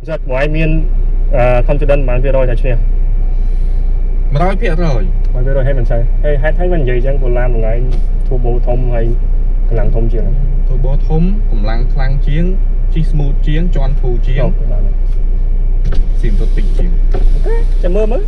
rất ngoài miền confident bạn vừa rồi là chưa nói phía rồi ngoài vừa rồi hay mình sai hay mình vậy chẳng còn làm một ngày thu bộ thông hay cái làng thông chưa tôi bó thúng cùng lăng khlang chiến chi smooth chiến tròn phù chiến xin tôi tình chiến chả mơ mới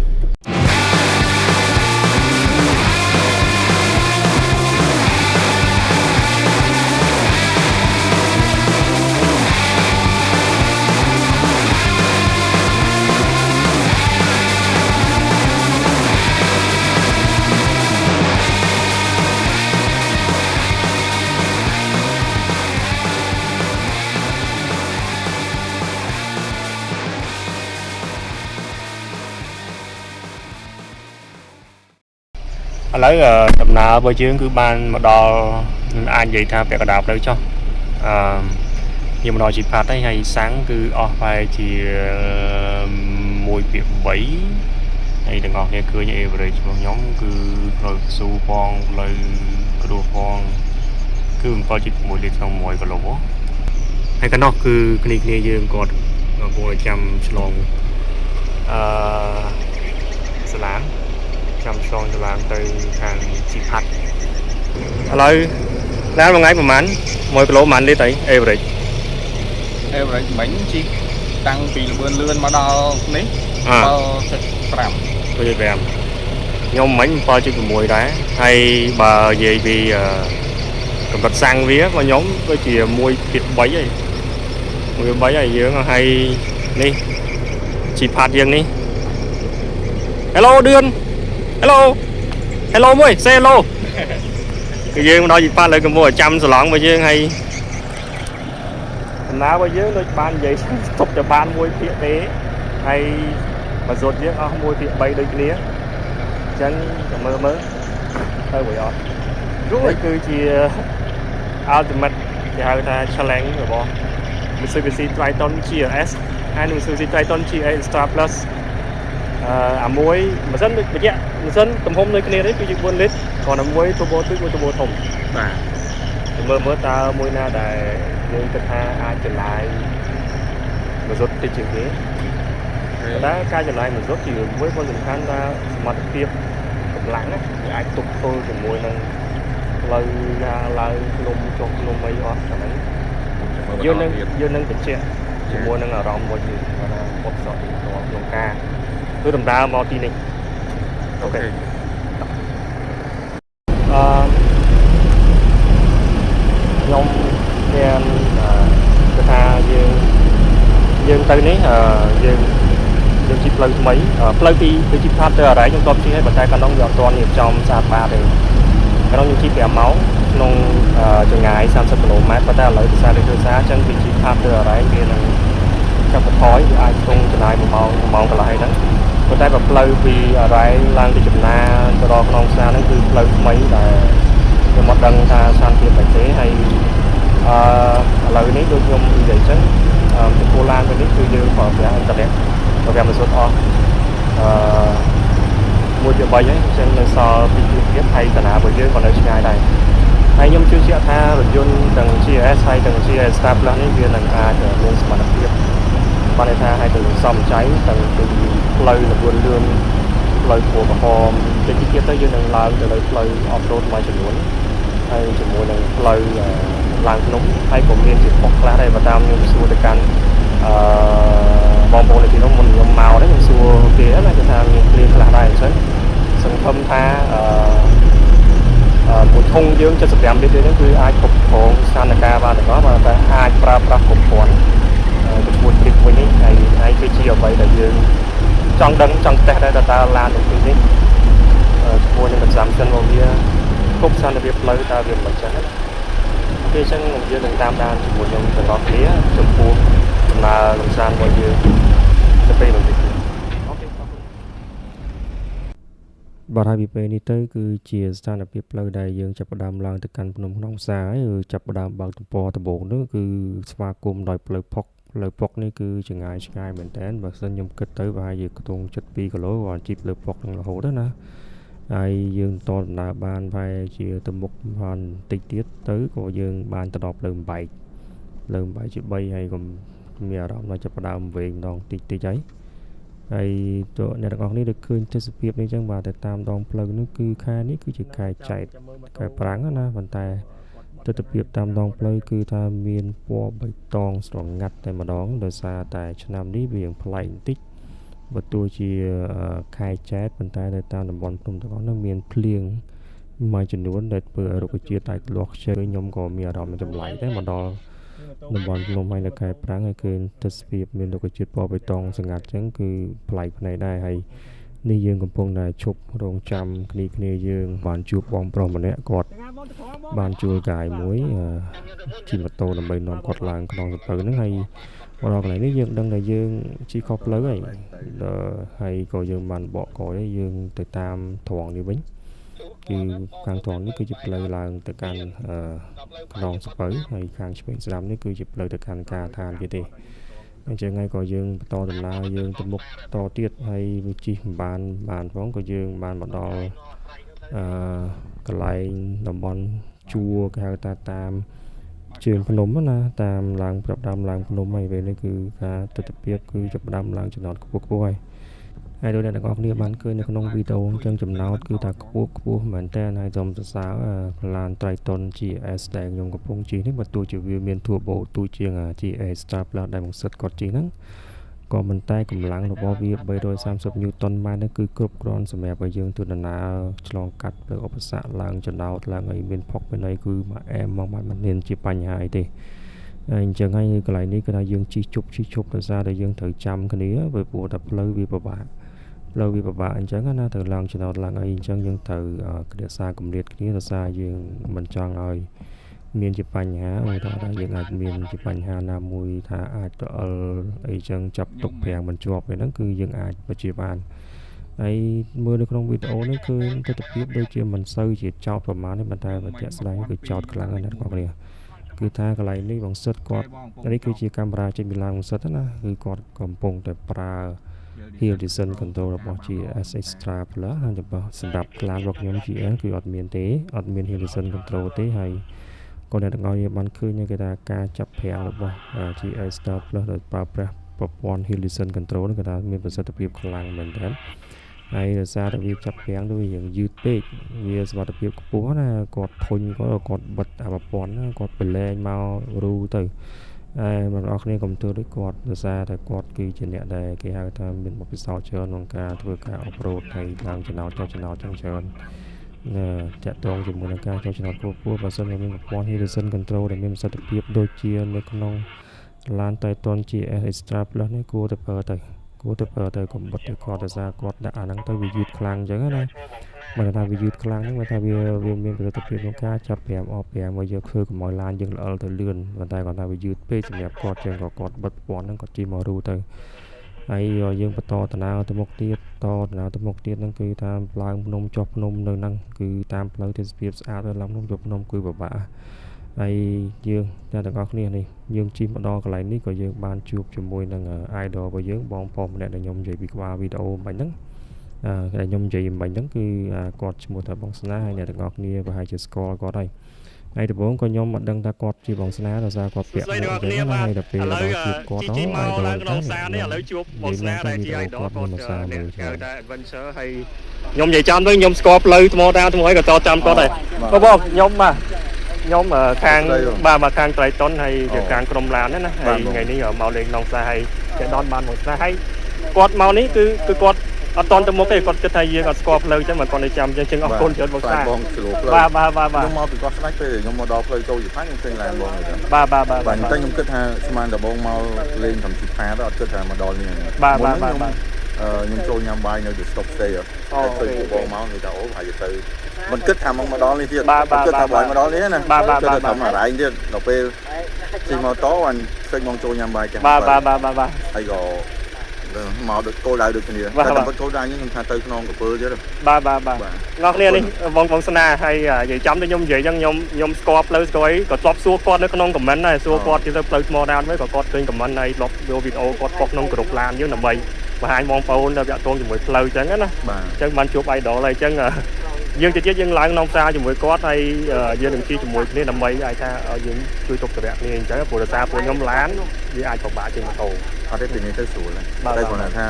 lấy đầm nào bơi chuyến cứ ban mà đo anh vậy tha bẹt đạp đấy cho nhưng mà đo chỉ phạt đấy hay sáng cứ phải chỉ mùi việc bẫy hay đừng ngọt nghe cười như vậy cho nhóm cứ rồi su phong lời cái đồ phong cứ coi chỉ mùi liệt xong mùi vào lỗ hay cái nó cứ cái này dương còn bộ trăm lòng sả chăm sóc cho bạn từ hàng chị hạt lời lá một ngày một mảnh mỗi cái lỗ mạnh đi tới average bánh chi tăng vì vươn lươn mà đo đấy làm tôi về nhóm bánh pha chứ mùi đá hay bà về vì cầm vật sang vía mà nhóm với chị mùi thịt bấy ấy mùi bấy ấy dưỡng hay đi chị phạt riêng đi hello đươn hello mui xe hello cái dương đó gì pha lại cái mua trăm sờ lọn bây giờ hay ná bây giờ nó ban vậy tục cho ban môi thiện thế hay mà rột giếng môi thiện bay đôi kia chân mơ hơi buổi đó đấy cứ chỉ ultimate thì hai ta challenge rồi bỏ Mitsubishi Triton GS hay Mitsubishi Triton GS Star Plus muối mà dân được vậy mà dân tầm hôm nơi kia đấy cứ buôn lít còn là muối turbo thùng mơ ta muối na đại nhưng cái tha ai trở lại mà rốt trên trường thế đã ca trở lại mà rốt thì muối con dùng than ra mặt tiệp cầm lắng thì ai tục tôi thì muối năng lời lùm cho lùm mấy đó cảm thấy dương nâng cái chuyện chỉ muối năng ở rong muối gì là một sợi lồng ca tôi tầm ra mò tin này ok nhóm đen cái tha dương tới ní dương chip plug mấy plug thì cái chip phát ở đấy chúng tôi chỉ hay bật tay con nông dọn toàn nghiệp trong sạc ba đều cái nông chip bẻ máu nông trường ngài 30 km và ta lấy xa để xa chân vị chip phát ở đấy kia là trong cái thói ai không cho này một màu còn lại đấy có tay vào plug vì ở đây lang thì chụp na cho đó con xa nó cứ plug mấy là cái mặt đằng tha san tiền tài tế hay lời này đôi nhôm vậy chứ cái cô lan cái này cứ như vào cái internet và cái một số mua chuyện bay ấy trên nơi so thì biết hay cả nào bởi dưới còn ở ngay đây hay nhôm chưa sẽ tha rồi dân tầng GS hay tầng GS Star Plus này viên là để lên smart tiếp ban này tha hay từ sòng cháy tầng từ lời là vườn lươn lời của bà hòm trên chi tiết tới dưới nâng lời để lời off-road mai chuẩn muốn hay chuẩn muốn lời làng nóng hay của miền chỉ bọc lá đây và tam nhưng xua được căn bom bồn này thì nó một màu đấy nhưng xua kia là cái thằng liền là đây đấy sừng thâm tha một thùng dương cho sập đệm đi đến cứ ai cục hồn san ca và đó mà ta ai pra cục hồn cái buồn kịch với này hay cái chiều vậy là dương trong đấng trong tè đây là ta làm được cái gì mua những cái giảm chân vào kia cục san được việc lấy ta việc mình chân hết cái chân một dương đừng tam đan một nhóm từ đó phía trong phố là làm sao mọi ngườiจะไปแบบนี้บาร์ไฮบีเปนี่เตอร์คือเชียร์สถานพิบเลยได้ยังจับประดามลางตะกันพนมน้องสายจับประดามบางตะปอตะโบกนั่นคือสมาคมดอยเปลือกพอกนี่คือจะง่ายเหมือนแต่บางส่วนยมกึศtới và hai giờตรงจุดปีก็รู้ว่าจีบเปลือกพอกนั่นละโหđóนะไอ้ยังตอนหน้าบ้านไปเชียร์ตะมุกพันติดเตี้ยtớiก็ยังบ้านตะดอบเริ่มใบจุดใบให้กับ មានអារម្មណ៍ចាប់ផ្ដើមវែងម្ដងតិចតិចហើយហើយតើអ្នកទាំងអស់គ្នាđượcឃើញទេសភាពនេះអញ្ចឹងបាទតែតាមដងផ្លូវនេះគឺខែនេះគឺជាខែចែកខែប្រាំងណាប៉ុន្តែទស្សនភាពតាមដងផ្លូវគឺថាមានពណ៌បៃតងស្រងាត់តែម្ដងដោយសារតែឆ្នាំនេះវាប្លែកបន្តិចបើទោះជាខែចែកប៉ុន្តែនៅតាមតំបន់ភ្នំទាំងអស់នោះមានភ្លៀងមួយចំនួនដែលធ្វើឲ្យរុក្ខជាតិអាចលាស់ខ្ជិលខ្ញុំក៏មានអារម្មណ៍ចម្លែកដែរមកដល់តំបន់ភ្នំហើយនៅខែប្រាំងហើយគឺទេសភាពមានរុក្ខជាតិពណ៌បៃតងស្ងាត់អញ្ចឹងគឺប្លែកភ្នែកដែរហើយនេះយើងកំពុងតែឈប់រងចាំគ្នាយើងបានជួបបងប្រុសម្នាក់គាត់បានជួលកាយមួយជិះម៉ូតូដើម្បីនាំគាត់ឡើងក្នុងសំពៅហ្នឹងហើយមកដល់កន្លែងនេះយើងដឹងថាយើងជិះខុសផ្លូវហើយក៏យើងបានបកកយយើងទៅតាមត្រង់នេះវិញគឺខាងត្រង់នេះគឺជាផ្លូវឡើងទៅកាន់ក្នុងសំពៅហើយខាងឆ្វេងស្ដាំនេះគឺជាផ្លូវទៅកាន់ការដ្ឋានទៀតទេអញ្ចឹងហើយក៏យើងបន្តដំណើរយើងទៅមុខតទៀតហើយវាជិះបានផងក៏យើងបានមកដល់កន្លែងតំបន់ជួរគេហៅថាតាមជើងភ្នំណាតាមឡើងប្រាប់ដើមឡើងភ្នំហើយពេលនេះគឺការទស្សនវិជ្ជាគឺចាប់ដើមឡើងចំណោតខ្ពស់ហើយដោយអ្នកទាំងអស់គ្នាបានឃើញនៅក្នុងវីដេអូអញ្ចឹងចំណោតគឺថាខ្ពស់មែនតើហើយសូមសរសើរឡាន Triton GS ដែលខ្ញុំកំពុងជិះនេះបើទោះជាវាមាន turbo ទូជាង GS Star Plus ដែលមកសិតគាត់ជិះហ្នឹងក៏ប៉ុន្តែកម្លាំងរបស់វា330 Newton ម៉ែត្រនេះគឺគ្រប់គ្រាន់សម្រាប់ឲ្យយើងធ្វើដំណើរឆ្លងកាត់លើឧបសគ្គឡើងចំណោតឡើងឲ្យមានផុកមានអីគឺមកអែមមកមិនមានជាបញ្ហាអីទេអញ្ចឹងហើយកន្លែងនេះគឺថាយើងជិះជប់ដោយសារតែយើងត្រូវចាំគ្នាព្រោះតែផ្លូវវាពិបាកអញ្ចឹងណាទៅឡើងចំណោតឡើងអីអញ្ចឹងយើងត្រូវរក្សាកម្រិតគ្នាដោយសារយើងមិនចង់ឲ្យមានជាបញ្ហាឧទាហរណ៍ថាយើងអាចមានជាបញ្ហាណាមួយថាអាចទៅអិលអីចឹងចាប់ទុកប្រាំងមិនជាប់ហ្នឹងគឺយើងអាចបជាបានហើយមើលនៅក្នុងវីដេអូនេះគឺទស្សនវិជ្ជាដូចជាមិនសូវជាចោតប្រមាណទេប៉ុន្តែបើជាក់ស្ដែងគឺចោតខ្លាំងណាស់អ្នកទាំងអស់គ្នាគឺថាកន្លែងនេះបងសិតគាត់នេះគឺជាកាមេរ៉ាចេញពីឡានបងសិតណាគឺគាត់កំពុងតែប្រើ Hill Descent Control របស់ GS Extra Plus ហើយសម្រាប់ក្លានរបស់ខ្ញុំ GS គឺអត់មាន Hill Descent Control ទេហើយក៏អ្នកទាំងអស់គ្នាបានឃើញគេថាការចាប់ប្រាំងរបស់ GS Extra Plus ដោយប្រើប្រាស់ប្រព័ន្ធ Hill Descent Control នេះគឺថាមានប្រសិទ្ធភាពខ្លាំងមែនទែនហើយដោយសារតែវាចាប់ប្រាំងដូចយ៉ាងយឺតពេកវាសុវត្ថិភាពខ្ពស់ណាគាត់ធុញគាត់បិទអាប្រព័ន្ធគាត់ប្រឡែងមករូទៅហើយបងប្អូនគ្នាកុំធ្វើដូចគាត់ដោយសារតែគាត់គឺជាអ្នកដែលគេហៅថាមានបទពិសោធន៍ច្រើនក្នុងការធ្វើការអបរោតហើយឡើងចំណោទចឹងច្រើនតាក់ទងជាមួយនឹងការចុះចំណោទពោះបើសិនជាមានប្រព័ន្ធ Hill Descent Control ដែលមានប្រសិទ្ធភាពដូចជានៅក្នុងឡាន Triton GS Extra Plus នេះគួរតែប្រើទៅកុំបិទទៅគាត់ដោយសារគាត់ដាក់អាហ្នឹងទៅវាយឺតខ្លាំងអញ្ចឹងណាបើថាវាយឺតខ្លាំងហ្នឹងបើថាវាមានប្រសិទ្ធភាពក្នុងការចាប់ប្រាំអបប្រាំមកយកធ្វើកុំឲ្យឡានយើងល្អិលទៅលឿនប៉ុន្តែគាត់ថាវាយឺតពេកសម្រាប់គាត់ចឹងក៏គាត់បិទប្រព័ន្ធហ្នឹងគាត់ជិះមករូទៅហើយយើងបន្តដំណើរទៅមុខទៀតហ្នឹងគឺតាមឡើងភ្នំចុះភ្នំនៅហ្នឹងគឺតាមផ្លូវទេសភាពស្អាតឡើងភ្នំចុះភ្នំគឺពិបាកហើយយើងអ្នកទាំងអស់គ្នានេះយើងជិះមកដល់កន្លែងនេះក៏យើងបានជួបជាមួយនឹង idol របស់យើងបងប្អូនម្នាក់ដែលខ្ញុំនិយាយពីក្បាលវីដេអូមិញហ្នឹងដែលខ្ញុំនិយាយមិញហ្នឹងគឺគាត់ឈ្មោះថាបងស្នាហើយអ្នកទាំងអស់គ្នាប្រហែលជាស្គាល់គាត់ហើយដំបូងក៏ខ្ញុំមិនដឹងថាគាត់ជាបងស្នាដោយសារគាត់ពាក់មួកអញ្ចឹងហើយដល់ពេលដល់ជួបគាត់ទៅមកឡើងក្នុងផ្សារនេះឥឡូវជួបបងស្នាដែលជា idol គាត់អ្នកហៅថា adventure ហើយខ្ញុំនិយាយចាំទៅខ្ញុំស្គាល់ផ្លូវថ្មដាថ្មហើយក៏តចាំគាត់ដែរបងខ្ញុំខាងមកខាង Triton ហើយជាខាងក្រុមឡានណាហើយថ្ងៃនេះមកលេងក្នុងផ្សារហើយគេដនបានមកផ្សារហើយគាត់មកនេះគឺគាត់អត់តន់ទៅមុខទេគាត់គិតថាយើងអត់ស្គាល់ផ្លូវចឹងមកគាត់ទៅចាំចឹងអរគុណច្រើនបងស្នាបងស្រួលផ្លូវបាទខ្ញុំមកពីកោះស្ដេចពេលខ្ញុំមកដល់ផ្លូវចូលជាផាញ់ខ្ញុំឃើញឡានបងហ្នឹងបាទតែខ្ញុំគិតថាស្មានដំបងមកលេងតាមទីផាទៅអត់គិតថាមកដល់នេះបាទខ្ញុំចូលញ៉ាំបាយនៅ stop stay អូឃើញបងមកនិយាយថាអូហើយទៅមិនគិតថាមកដល់នេះទៀតគិតថាបាយមកដល់នេះណាបាទតាមអរ៉ៃទៀតដល់ពេលជិះម៉ូតូបានឃើញបងចូលញ៉ាំបាយចឹងបាទហើយក៏មកដូចគោលដៅដូចគ្នាតែតាមគោលដៅខ្ញុំថាទៅក្នុងកពើទៀតបាទអ្នកគ្នានេះបងស្នាហើយនិយាយចាំទៅខ្ញុំនិយាយចឹងខ្ញុំស្គាល់ផ្លូវស្គាល់ក៏ធ្លាប់សួរគាត់នៅក្នុង comment ដែរសួរគាត់ទៅផ្លូវថ្មដានវិញក៏គាត់ឃើញ comment ហើយធ្លាប់យកវីដេអូគាត់ប៉ុកក្នុងក្រុមឡានយើងដើម្បីបង្ហាញបងប្អូនដែលតាក់ទងជាមួយផ្លូវចឹងណាអញ្ចឹងបានជួប idol ហើយអញ្ចឹង dương chỉ dương lại nông xa cho mỗi cốt hay dương đừng chi cho mỗi nên làm mấy ai ta ở dương chui tục từ đẹp nên chắc là xa của nhóm lán với ai chọc bạ trên mặt hồ អត់ទេពីនេះទៅស្រួលតែគាត់ថា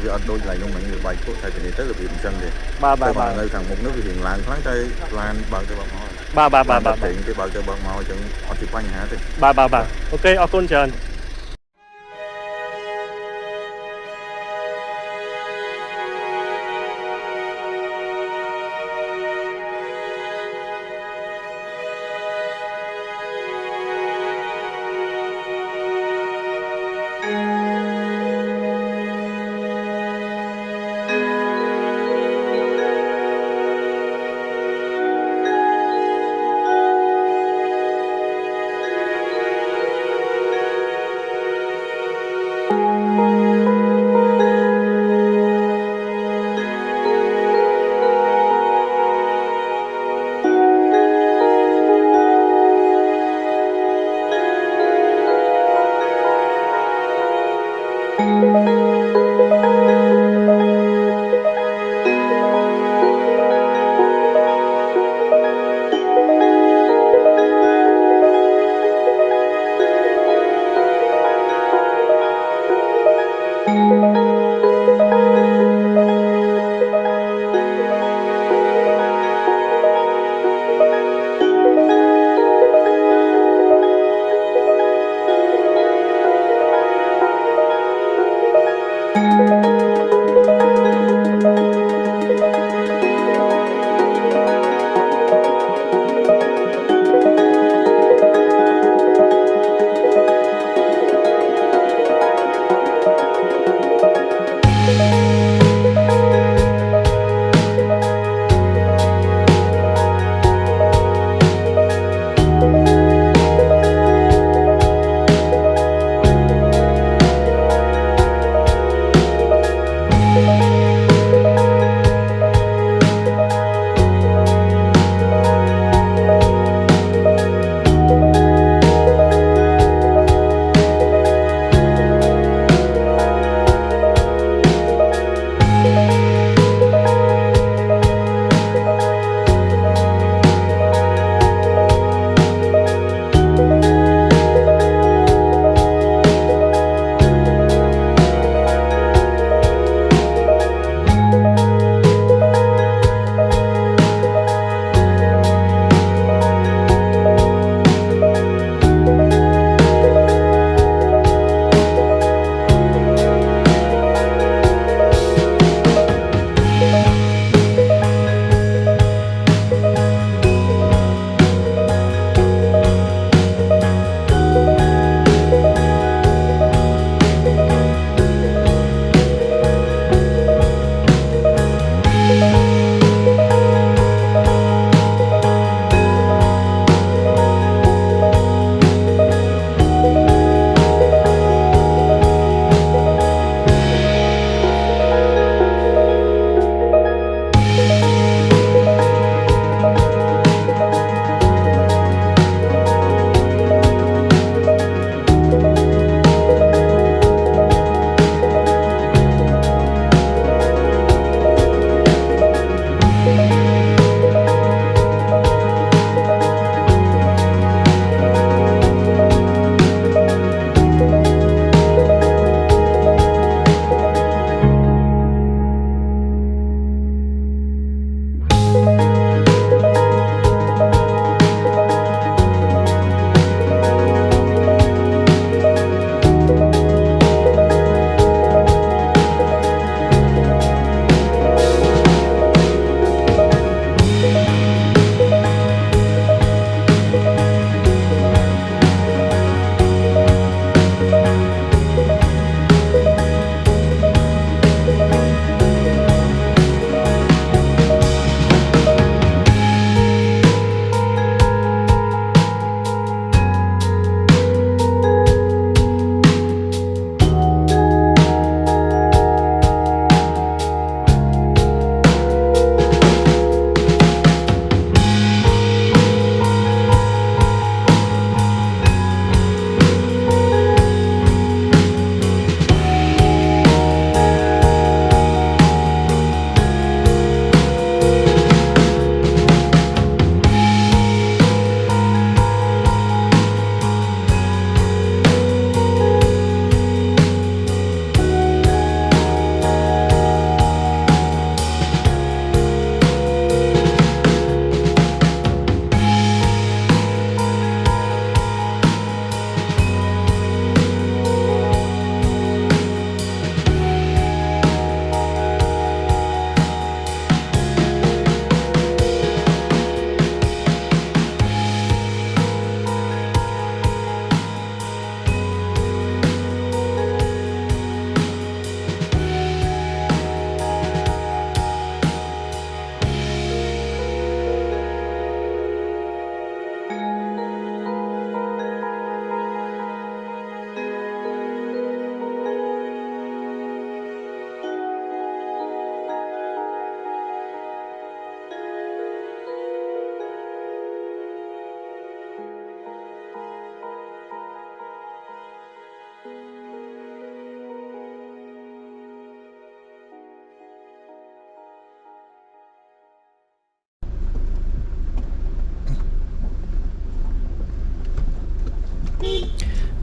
វាអត់ដូចឡើងខ្ញុំមិញវាបែកពួកតែពីនេះទៅរបៀបអញ្ចឹងទេបាទនៅខាងមុខនោះវារៀងឡើងខ្លាំងតែឡានបើកទៅបើកមកបាទតែគេបើកទៅបើកមកអញ្ចឹងអត់ជាបញ្ហាទេបាទអូខេអរគុណច្រើន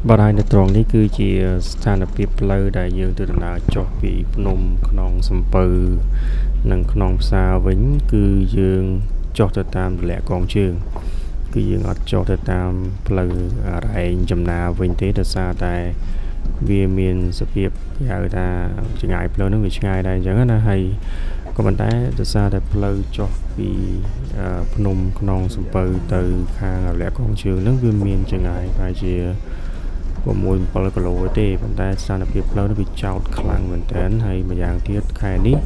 បាទហើយនៅត្រង់នេះគឺជាស្ថានភាពផ្លូវដែលយើងទៅដំណើរចុះពីភ្នំក្នុងសំពៅនិងក្នុងផ្សារវិញគឺយើងចុះទៅតាមទម្លាក់កងជើងគឺយើងអត់ចុះទៅតាមផ្លូវរែងចំណាវិញទេដោយសារតែវាមានសភាពគេហៅថាឆ្ងាយផ្លូវហ្នឹងវាឆ្ងាយដែរអញ្ចឹងណាហើយក៏ប៉ុន្តែដោយសារតែផ្លូវចុះពីភ្នំក្នុងសំពៅទៅខាងទម្លាក់កងជើងហ្នឹងវាមានឆ្ងាយប្រហែលជា6-7 គីឡូទេប៉ុន្តែស្ថានភាពផ្លូវនេះវាចោតខ្លាំងមែនទែនហើយម្យ៉ាងទៀតខែនេះ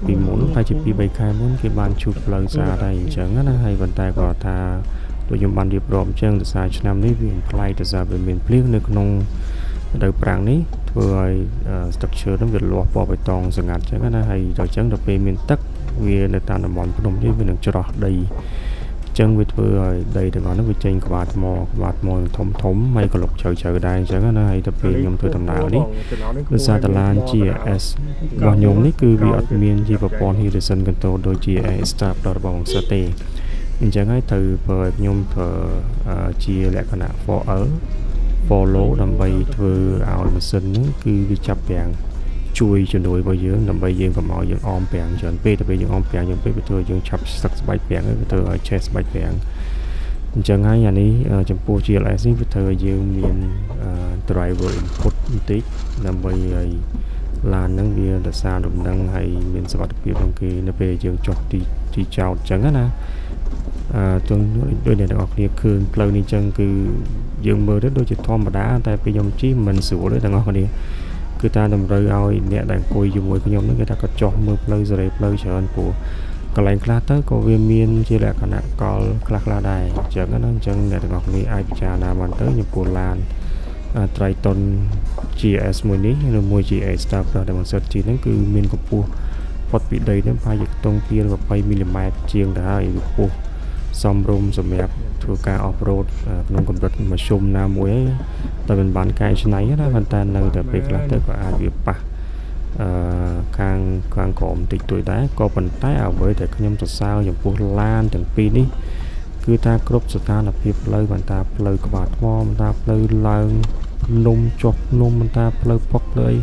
ពីមុនប្រហែលជា 2-3 ខែមុនគេបានជូតផ្លូវស្អាតហើយអញ្ចឹងណាហើយប៉ុន្តែគាត់ថាដូចខ្ញុំបានរៀបរាប់អញ្ចឹងដោយសារឆ្នាំនេះវាប្លែកដោយសារវាមានភ្លៀងនៅក្នុងរដូវប្រាំងនេះធ្វើឲ្យស្ទឹកឈើនោះវាលាស់ពណ៌បៃតងស្ងាត់អញ្ចឹងណាហើយដល់អញ្ចឹងដល់ពេលមានទឹកវានៅតាមតំបន់ភ្នំនេះវានឹងច្រោះដីចឹងវាធ្វើឲ្យដីទាំងអស់នោះវាចេញក្បាលថ្មធំហើយក្លុកជ្រៅដែរអញ្ចឹងណាហើយទៅពេលខ្ញុំធ្វើដំណើរនេះដោយសារតឡាន GS របស់ខ្ញុំនេះគឺវាអត់មានជាប្រព័ន្ធ Horizon Control ដូចជា Start របស់បងសិតទេអញ្ចឹងហើយត្រូវប្រើឲ្យខ្ញុំប្រើជាលក្ខណៈ 4L follow ដើម្បីធ្វើឲ្យម៉ាស៊ីនហ្នឹងគឺវាចាប់ប្រាំងជួយជំនួយរបស់យើងដើម្បីយើងកុំឲ្យយើងអមប្រាំងច្រើនពេកទៅពេលយើងអមប្រាំងយើងពេកវាធ្វើឲ្យយើងឆាប់ស្ទឹកស្បែកប្រាំងវាធ្វើឲ្យឆេះស្បែកប្រាំងអញ្ចឹងហើយអានេះចំពោះ GLS នេះវាធ្វើឲ្យយើងមាន driver input បន្តិចដើម្បីឲ្យឡានហ្នឹងវារក្សាដំណឹងហើយមានសុវត្ថិភាពក្នុងគេនៅពេលយើងចុះទីចោតអញ្ចឹងណាទាំងដូចអ្នកទាំងអស់គ្នាឃើញផ្លូវនេះអញ្ចឹងគឺយើងមើលទៅដូចជាធម្មតាតែពេលខ្ញុំជិះមិនស្រួលទេទាំងអស់គ្នាគឺថាតម្រូវឲ្យអ្នកដែលអង្គុយជាមួយខ្ញុំហ្នឹងគេថាគាត់ចុះមើលផ្លូវសេរីផ្លូវច្រើនព្រោះកន្លែងខ្លះទៅក៏វាមានជាលក្ខណៈកលខ្លះដែរអញ្ចឹងណាអញ្ចឹងអ្នកទាំងអស់គ្នាអាចពិចារណាបានទៅចំពោះឡានTriton GS មួយនេះឬមួយ GS Star Plus ដែលមិនសិតជីហ្នឹងគឺមានកម្ពស់ផុតពីដីហ្នឹងប្រហែលជាខ្ទង់20 មីលីម៉ែត្រជាងទៅហើយវាខ្ពស់សមរម្យសម្រាប់ធ្វើការ off road ក្នុងកម្រិតមធ្យមណាមួយតែមិនបានកែច្នៃណាប៉ុន្តែនៅតែពេលខ្លះទៅក៏អាចវាប៉ះខាងក្រោមតិចតួចដែរក៏ប៉ុន្តែអ្វីដែលខ្ញុំសរសើរចំពោះឡានទាំងពីរនេះគឺថាគ្រប់ស្ថានភាពផ្លូវបន្តផ្លូវក្បាលថ្មបន្តផ្លូវឡើងភ្នំចុះភ្នំបន្តផ្លូវផុកផ្លូវ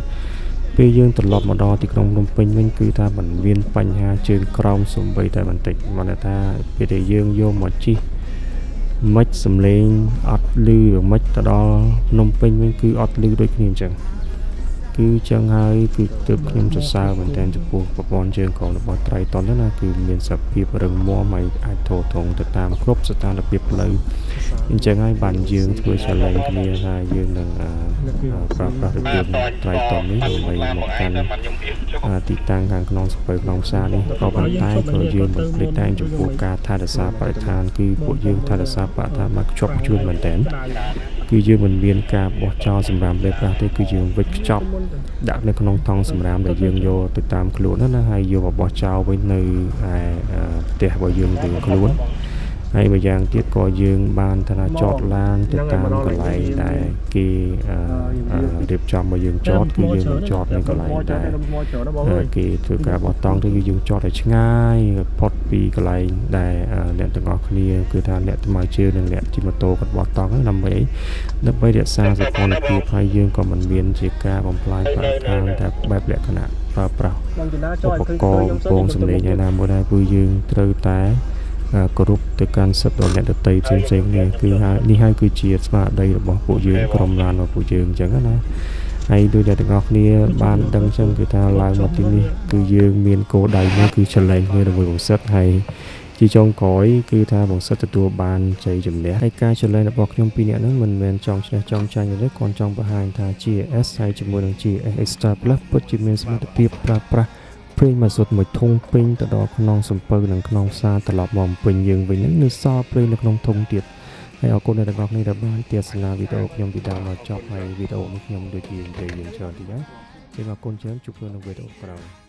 ពេលយើងត្រឡប់មកដល់ទីក្រុងភ្នំពេញវិញគឺថាមិនមានបញ្ហាជើងក្រោមសំបីតែបន្តិចមកថាពេលដែលយើងយកមកជិះមិនសំឡេងអត់ឮមិនទៅដល់ភ្នំពេញវិញគឺអត់ឮដូចគ្នាអញ្ចឹងគឺចឹងហើយគឺទើបខ្ញុំសរសើរមែនទែនចំពោះប្រព័ន្ធជើងក្រោមរបស់ Triton ណាគឺមានសភាពរឹងមាំហើយអាចធូរធងទៅតាមគ្រប់ស្ថានភាពផ្លូវអញ្ចឹងហើយបានយើងធ្វើ challenge គ្នាថាយើងនឹងប្រើប្រាស់រថយន្ត Triton នេះដើម្បីមកកាន់ទីតាំងខាងក្នុងសំពៅក្នុងផ្សារនេះក៏ប៉ុន្តែក៏យើងមិនភ្លេចតែចំពោះការថែរក្សាបរិស្ថានគឺពួកយើងថែរក្សាបរិស្ថានមកខ្ជាប់ខ្ជួនមែនទែនគឺយើងមិនមានការបោះចោលសម្រាមលេបទេគឺយើងវិចខ្ចប់ដាក់នៅក្នុងថង់សម្រាមដែលយើងយកទៅតាមខ្លួនណាហើយយកមកបោះចោលវិញនៅផ្ទះរបស់យើងវិញខ្លួនហើយម្យ៉ាងទៀតក៏យើងបានថាចតឡានទៅតាមកន្លែងដែលគេរៀបចំមកយើងចតគឺយើងចតនៅកន្លែងដែលគេធ្វើការបោះតង់ទៅគឺយើងចតឲ្យឆ្ងាយផុតពីកន្លែងដែលអ្នកទាំងអស់គ្នាគឺថាអ្នកថ្មើរជើងនិងអ្នកជិះម៉ូតូគាត់បោះតង់ដើម្បីរក្សាសោភ័ណភាពហើយយើងក៏មិនមានជាការបំផ្លាញបរិស្ថានតែបែបលក្ខណៈប្រើប្រាស់ឧបករណ៍ពងសម្លេងឯណាមួយដែរគឺយើងត្រូវតែគោរពទៅកាន់សិទ្ធិរបស់អ្នកដទៃផ្សេងនេះគឺនេះហើយគឺជាស្មារតីរបស់ពួកយើងក្រុមឡានរបស់ពួកយើងអញ្ចឹងណាហើយដូចតែទាំងអស់គ្នាបានដឹងចឹងគឺថាឡើងមកទីនេះគឺយើងមានគោលដៅមួយគឺ challenge មួយជាមួយបងសិទ្ធហើយជាចុងក្រោយគឺថាបងសិទ្ធទទួលបានជ័យជំនះហើយការ challenge របស់ខ្ញុំពីរនាក់ហ្នឹងមិនមែនចង់ឈ្នះចង់ចាញ់ទេគាត់ចង់បង្ហាញថា GS ហើយជាមួយនឹង GS Extra Plus ពិតជាមានសមត្ថភាពប្រើប្រាស់ព្រេងមកសុទ្ធមួយធុងពេញទៅដល់ក្នុងសំពៅនិងក្នុងផ្សារត្រឡប់មកពេញយើងវិញនឹងនៅសល់ព្រេងនៅក្នុងធុងទៀតហើយអរគុណអ្នកទាំងអស់គ្នាដែលបានទស្សនាវីដេអូខ្ញុំពីដើមដល់ចប់ហើយវីដេអូនេះខ្ញុំដូចជានិយាយយ៉ាងច្រើនតិចហើយអរគុណច្រើនជួបគ្នានៅវីដេអូក្រោយ